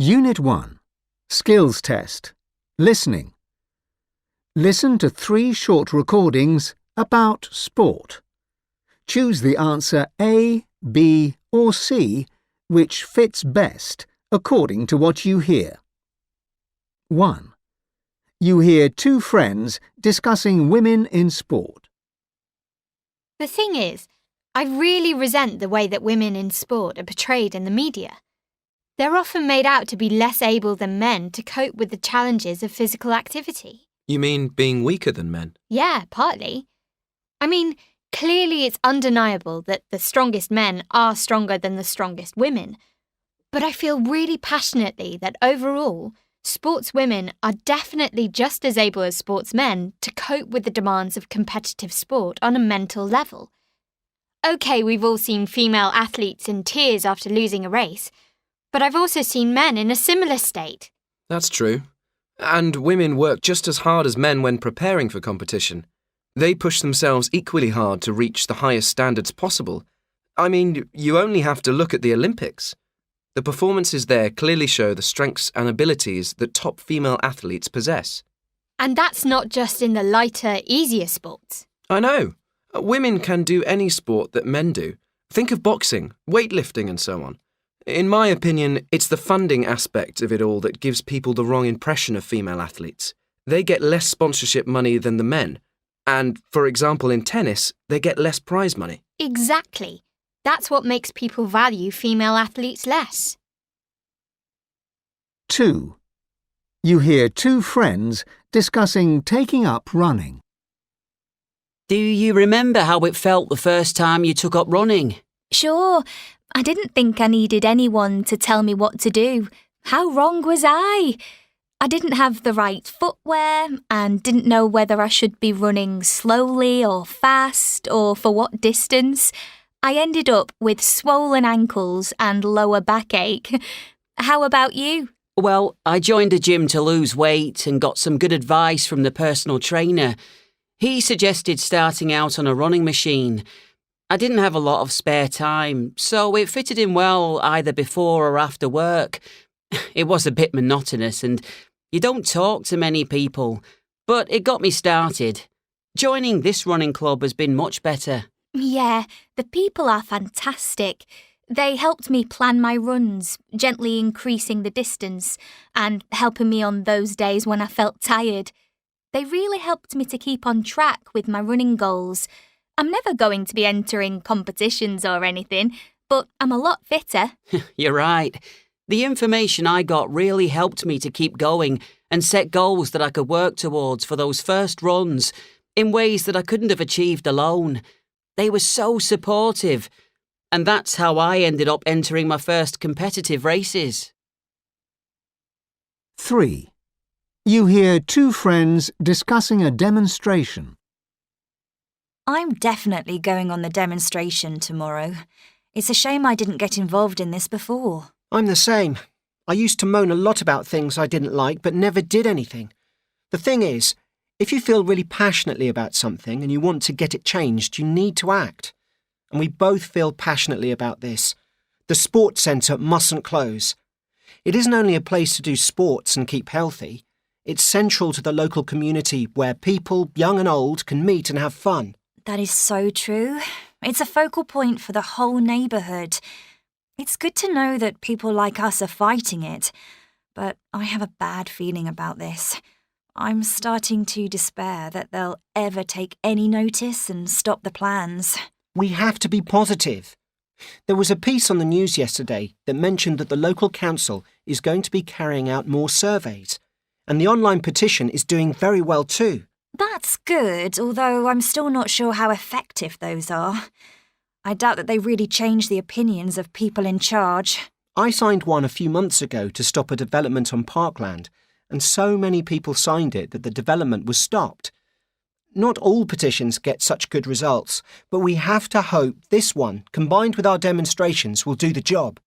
Unit 1. Skills Test. Listening. Listen to 3 short recordings about sport. Choose the answer A, B or C which fits best according to what you hear. 1. You hear 2 friends discussing women in sport. The thing is, I really resent the way that women in sport are portrayed in the media. They're often made out to be less able than men to cope with the challenges of physical activity. You mean being weaker than men? Yeah, partly. I mean, clearly it's undeniable that the strongest men are stronger than the strongest women. But I feel really passionately that overall, sportswomen are definitely just as able as sportsmen to cope with the demands of competitive sport on a mental level. OK, we've all seen female athletes in tears after losing a race, but I've also seen men in a similar state. That's true. And women work just as hard as men when preparing for competition. They push themselves equally hard to reach the highest standards possible. I mean, you only have to look at the Olympics. The performances there clearly show the strengths and abilities that top female athletes possess. And that's not just in the lighter, easier sports. I know. Women can do any sport that men do. Think of boxing, weightlifting and so on. In my opinion, it's the funding aspect of it all that gives people the wrong impression of female athletes. They get less sponsorship money than the men. And, for example, in tennis, they get less prize money. Exactly. That's what makes people value female athletes less. 2. You hear 2 friends discussing taking up running. Do you remember how it felt the first time you took up running? Sure. I didn't think I needed anyone to tell me what to do. How wrong was I? I didn't have the right footwear and didn't know whether I should be running slowly or fast or for what distance. I ended up with swollen ankles and lower backache. How about you? Well, I joined a gym to lose weight and got some good advice from the personal trainer. He suggested starting out on a running machine. I didn't have a lot of spare time, so it fitted in well either before or after work. It was a bit monotonous and you don't talk to many people, but it got me started. Joining this running club has been much better. Yeah, the people are fantastic. They helped me plan my runs, gently increasing the distance and helping me on those days when I felt tired. They really helped me to keep on track with my running goals. I'm never going to be entering competitions or anything, but I'm a lot fitter. You're right. The information I got really helped me to keep going and set goals that I could work towards for those first runs in ways that I couldn't have achieved alone. They were so supportive, and that's how I ended up entering my first competitive races. 3. You hear 2 friends discussing a demonstration. I'm definitely going on the demonstration tomorrow. It's a shame I didn't get involved in this before. I'm the same. I used to moan a lot about things I didn't like but never did anything. The thing is, if you feel really passionately about something and you want to get it changed, you need to act. And we both feel passionately about this. The sports centre mustn't close. It isn't only a place to do sports and keep healthy. It's central to the local community where people, young and old, can meet and have fun. That is so true. It's a focal point for the whole neighbourhood. It's good to know that people like us are fighting it, but I have a bad feeling about this. I'm starting to despair that they'll ever take any notice and stop the plans. We have to be positive. There was a piece on the news yesterday that mentioned that the local council is going to be carrying out more surveys, and the online petition is doing very well too. That's good, although I'm still not sure how effective those are. I doubt that they really change the opinions of people in charge. I signed one a few months ago to stop a development on parkland, and so many people signed it that the development was stopped. Not all petitions get such good results, but we have to hope this one, combined with our demonstrations, will do the job.